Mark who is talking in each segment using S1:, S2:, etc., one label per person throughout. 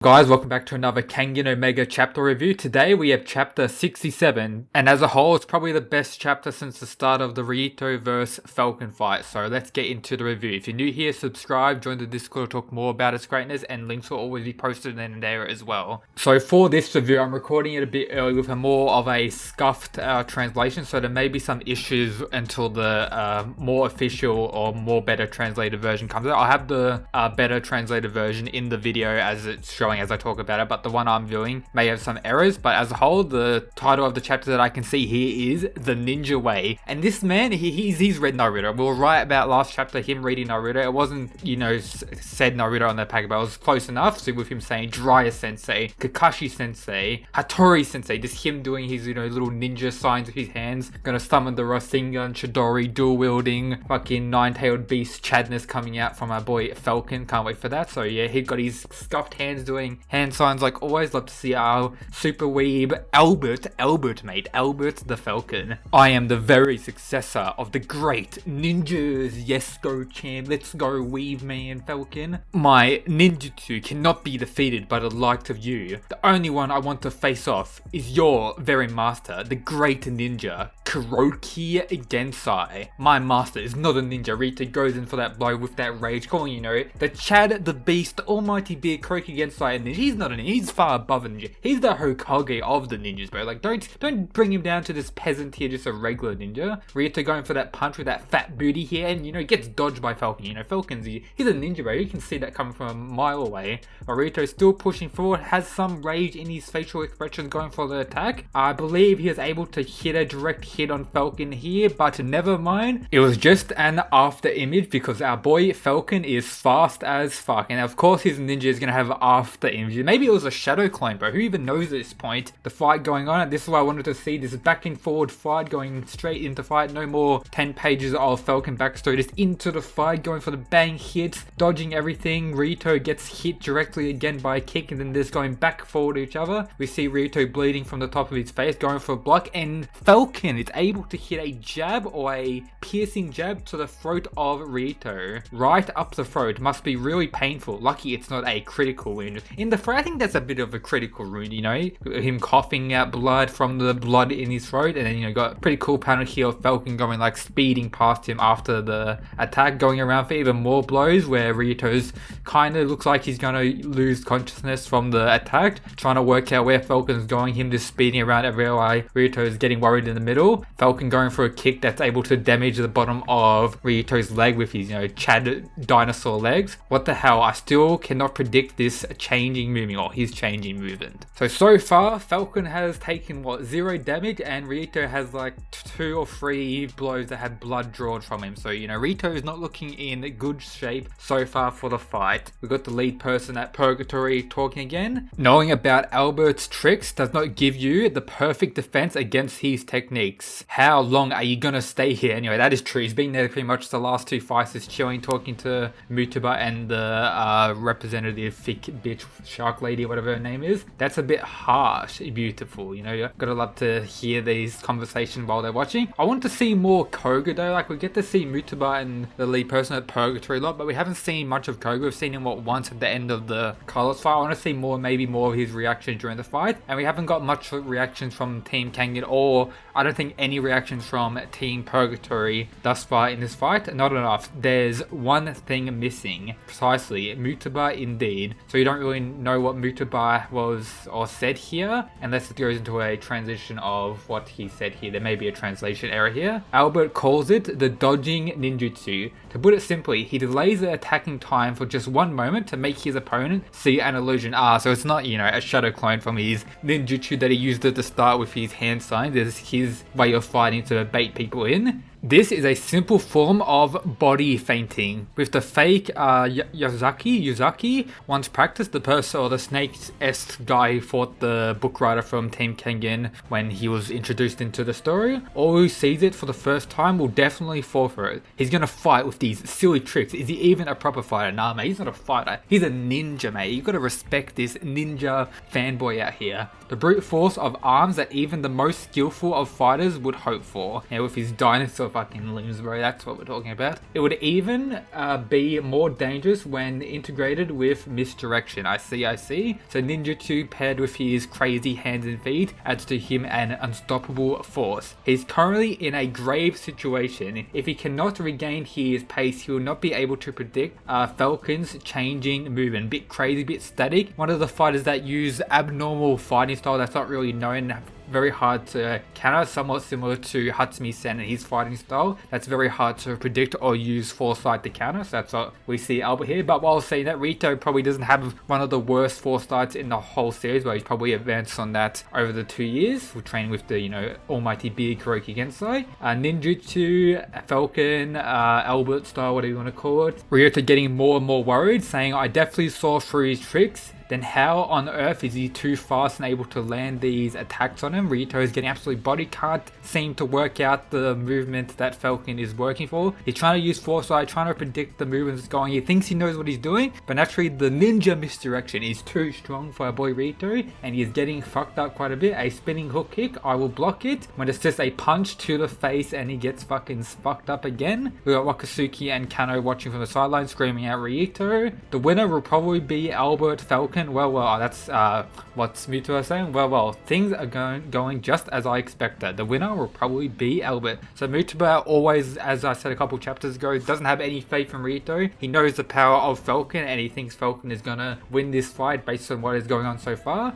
S1: Guys, welcome back to another Kengan Omega chapter review. Today we have chapter 67, and as a whole it's probably the best chapter since the start of the Rito vs Falcon fight. So let's get into the review. If you're new here, subscribe, join the Discord to talk more about its greatness, and links will always be posted in there as well. So for this review, I'm recording it a bit early with a more of a scuffed translation, so there may be some issues until the more official or more better translated version comes out. I have the better translated version in the video as it's showing as I talk about it, but the one I'm viewing may have some errors. But as a whole, the title of the chapter that I can see here is The Ninja Way, and this man, he's read Naruto. We were right about last chapter, him reading Naruto. It wasn't, said Naruto on the packet, but it was close enough. So with him saying Jiraiya Sensei, Kakashi Sensei, Hattori Sensei, just him doing his, little ninja signs with his hands, gonna summon the Rasengan, Chidori, dual wielding, fucking nine-tailed beast Chadness coming out from our boy Falcon. Can't wait for that. So yeah, he got his scuffed hands doing hand signs like always. Love to see our super weeb Albert the Falcon. I am the very successor of the great ninjas. Yes, go champ. Let's go weave man Falcon. My ninjutsu cannot be defeated by the likes of you. The only one I want to face off is your very master, the great ninja Kuroki Gensai. My master is not a ninja. Rita goes in for that blow with that rage, calling, the Chad, the beast, almighty beard, Kuroki Gensai a ninja. He's not a ninja. He's far above a ninja. He's the Hokage of the ninjas, bro. Like, don't bring him down to this peasant here, just a regular ninja. Rita going for that punch with that fat booty here, and, gets dodged by Falcon. Falcon's, he's a ninja, bro. You can see that coming from a mile away. Rito's still pushing forward, has some rage in his facial expressions, going for the attack. I believe he is able to hit a direct hit on Falcon here, but never mind. It was just an after image because our boy Falcon is fast as fuck, and of course his ninja is gonna have after images. Maybe it was a shadow clone, bro. Who even knows at this point? The fight going on, and this is why I wanted to see this back and forward fight going straight into fight. No more 10 pages of Falcon backstory, just into the fight, going for the bang hits, dodging everything. Rito gets hit directly again by a kick, and then just going back forward to each other. We see Rito bleeding from the top of his face, going for a block, and Falcon is able to hit a jab or a piercing jab to the throat of Rito. Right up the throat. Must be really painful. Lucky it's not a critical wound. In the throat, I think that's a bit of a critical wound, him coughing out blood from the blood in his throat, and then, got a pretty cool panel here of Falcon going, like, speeding past him after the attack, going around for even more blows, where Rito's kind of looks like he's gonna lose consciousness from the attack, trying to work out where Falcon's going, him just speeding around everywhere. Rito's getting worried in the middle. Falcon going for a kick that's able to damage the bottom of Rito's leg with his, Chad dinosaur legs. What the hell? I still cannot predict this changing movement, or his changing movement. So far, Falcon has taken, 0 damage, and Rito has like 2 or 3 blows that had blood drawn from him. So, Rito is not looking in good shape so far for the fight. We got the lead person at Purgatory talking again. Knowing about Albert's tricks does not give you the perfect defense against his techniques. How long are you gonna stay here? Anyway, that is true. He's been there pretty much the last 2 fights, is chilling, talking to Mutaba and the representative thick bitch shark lady, whatever her name is. That's a bit harsh. Beautiful, you gotta love to hear these conversations while they're watching. I want to see more Koga though. Like, we get to see Mutaba and the lead person at Purgatory a lot, but we haven't seen much of Koga. We've seen him once at the end of the Colors fight. I want to see maybe more of his reaction during the fight, and we haven't got much reactions from Team Kengan, or I don't think any reactions from Team Purgatory thus far in this fight. Not enough. There's one thing missing, precisely Mutaba indeed. So you don't really know what Mutaba was or said here, unless it goes into a transition of what he said here. There may be a translation error here. Albert calls it the dodging ninjutsu. To put it simply, he delays the attacking time for just 1 moment to make his opponent see an illusion. So it's not, a shadow clone from his ninjutsu that he used at the start with his hand signs. It's his way of fighting to bait people in. This is a simple form of body fainting. With the fake Yuzaki once practiced, the person or the snake-esque guy who fought the book writer from Team Kengan when he was introduced into the story. All who sees it for the first time will definitely fall for it. He's gonna fight with these silly tricks. Is he even a proper fighter? Nah, mate, he's not a fighter. He's a ninja, mate. You gotta respect this ninja fanboy out here. The brute force of arms that even the most skillful of fighters would hope for. With his dinosaur your fucking limbs, bro. That's what we're talking about. It would even be more dangerous when integrated with misdirection. I see. So ninjutsu paired with his crazy hands and feet adds to him an unstoppable force. He's currently in a grave situation. If he cannot regain his pace, he will not be able to predict Falcon's changing movement. Bit crazy, bit static. One of the fighters that use abnormal fighting style that's not really known, very hard to counter, somewhat similar to Hatsumi-sen and his fighting style. That's very hard to predict or use foresight to counter, so that's what we see Albert here. But while saying that, Rito probably doesn't have one of the worst foresights in the whole series, but he's probably advanced on that over the 2 years with training with the, almighty big Kuroki Gensai. Ninjutsu, Falcon, Albert style, whatever you want to call it. Rito getting more and more worried, saying, I definitely saw through his tricks. Then how on earth is he too fast and able to land these attacks on him? Rito is getting absolutely body, can't seem to work out the movement that Falcon is working for. He's trying to use foresight, trying to predict the movements that's going. He thinks he knows what he's doing, but naturally the ninja misdirection is too strong for our boy Rito, and he is getting fucked up quite a bit. A spinning hook kick, I will block it. When it's just a punch to the face and he gets fucking fucked up again. We got Wakatsuki and Kano watching from the sideline screaming at Rito. The winner will probably be Albert Falcon. Well, that's what Muto was saying. Well, things are going just as I expected. The winner will probably be Albert. So Muto always, as I said a couple chapters ago, doesn't have any faith in Rito. He knows the power of Falcon and he thinks Falcon is gonna win this fight based on what is going on so far.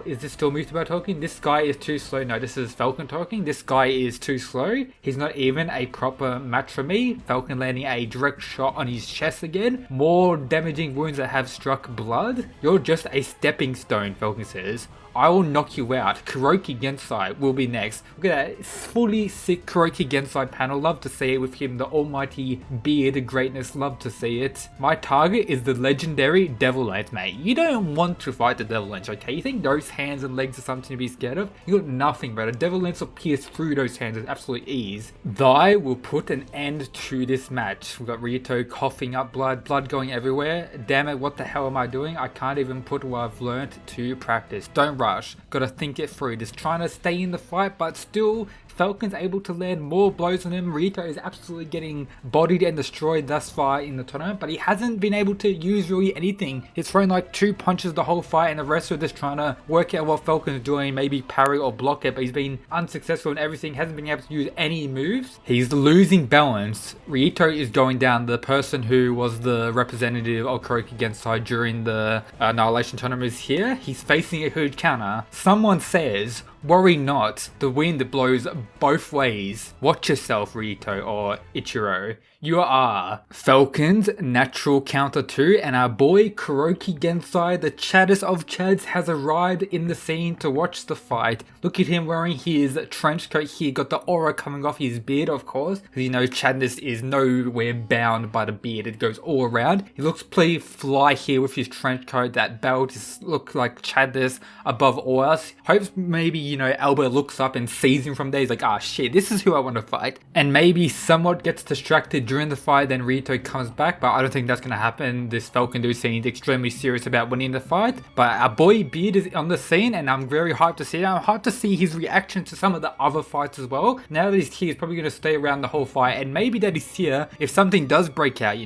S1: Is this still Muto talking? This guy is too slow. No, this is Falcon talking. This guy is too slow. He's not even a proper match for me. Falcon landing a direct shot on his chest again. More damaging wounds that have struck blood. You're just a stepping stone, Falcon says. I will knock you out. Kuroki Gensai will be next. Look at that fully sick Kuroki Gensai panel. Love to see it with him. The almighty beard greatness. Love to see it. My target is the legendary Devil Lance, mate. You don't want to fight the Devil Lance, okay? You think those hands and legs are something to be scared of? You got nothing, bro. The Devil Lance will pierce through those hands with absolute ease. Thy will put an end to this match. We've got Rito coughing up blood going everywhere. Damn it, what the hell am I doing? I can't even put what I've learnt to practice. Don't rush. Gotta think it through. Just trying to stay in the fight, but still Falcon's able to land more blows on him. Rito is absolutely getting bodied and destroyed thus far in the tournament, but he hasn't been able to use really anything. He's thrown like 2 punches the whole fight, and the rest are just trying to work out what Falcon's doing, maybe parry or block it, but he's been unsuccessful in everything, hasn't been able to use any moves. He's losing balance. Rito is going down. The person who was the representative of Kuroki Gensai during the Annihilation tournament is here. He's facing a huge counter. Someone says, worry not, the wind blows both ways. Watch yourself, Rito or Ichiro. You are Falcon's natural counter 2, and our boy Kuroki Gensai, the chaddest of chads, has arrived in the scene to watch the fight. Look at him wearing his trench coat here, got the aura coming off his beard, of course, because chadness is nowhere bound by the beard, it goes all around. He looks pretty fly here with his trench coat, that belt looks like chaddness above all else. Hopes maybe, Albert looks up and sees him from there, he's like, ah shit, this is who I want to fight. And maybe somewhat gets distracted during the fight, then Rito comes back, but I don't think that's going to happen. This Falcon dude seems extremely serious about winning the fight, but our boy Beard is on the scene, and I'm very hyped to see it. I'm hyped to see his reaction to some of the other fights as well. Now that he's here, he's probably going to stay around the whole fight, and maybe that he's here, if something does break out,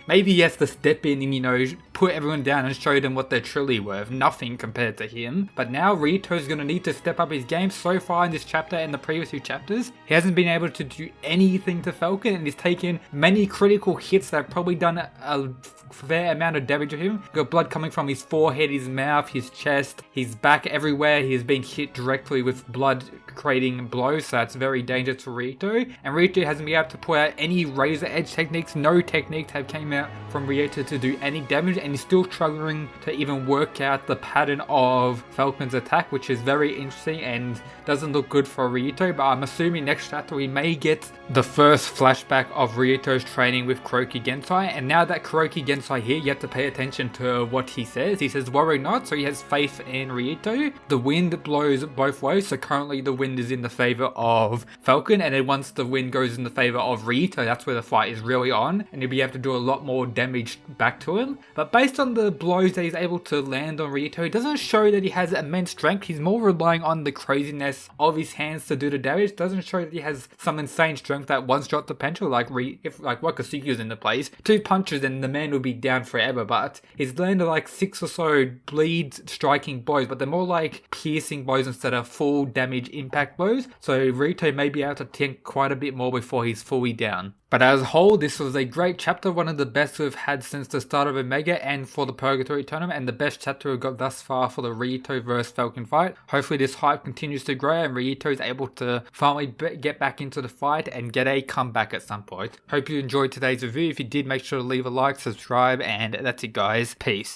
S1: maybe he has to step in and, put everyone down and show them what they're truly worth. Nothing compared to him. But now Rito's going to need to step up his game. So far in this chapter and the previous 2 chapters, he hasn't been able to do anything to Falcon, and he's taken many critical hits that have probably done a fair amount of damage to him. Got blood coming from his forehead, his mouth, his chest, his back, everywhere. He has been hit directly with blood creating blows, so that's very dangerous for Rito. And Rito hasn't been able to put out any razor edge techniques. No techniques have came out from Rito to do any damage, and he's still struggling to even work out the pattern of Falcon's attack, which is very interesting and doesn't look good for Rito. But I'm assuming next chapter we may get the first flashback of Rito's training with Kuroki Gensai, and now that Kuroki Gensai here, you have to pay attention to what he says. He says worry not, so he has faith in Rito. The wind blows both ways, so currently the wind is in the favor of Falcon, and then once the wind goes in the favor of Rito, that's where the fight is really on, and he'll be able to do a lot more damage back to him. But based on the blows that he's able to land on Rito, it doesn't show that he has immense strength. He's more relying on the craziness of his hands to do the damage doesn't show that he has some insane strength that one-shot the potential. Like if Wakasugi was in the place, 2 punches and the man would be down forever. But he's landed like 6 or so bleed striking blows, but they're more like piercing blows instead of full damage impact blows. So Rito may be able to tank quite a bit more before he's fully down. But as a whole, this was a great chapter, one of the best we've had since the start of Omega and for the Purgatory Tournament, and the best chapter we've got thus far for the Rito vs Falcon fight. Hopefully this hype continues to grow and Rito is able to finally get back into the fight and get a comeback at some point. Hope you enjoyed today's review. If you did, make sure to leave a like, subscribe, and that's it guys. Peace.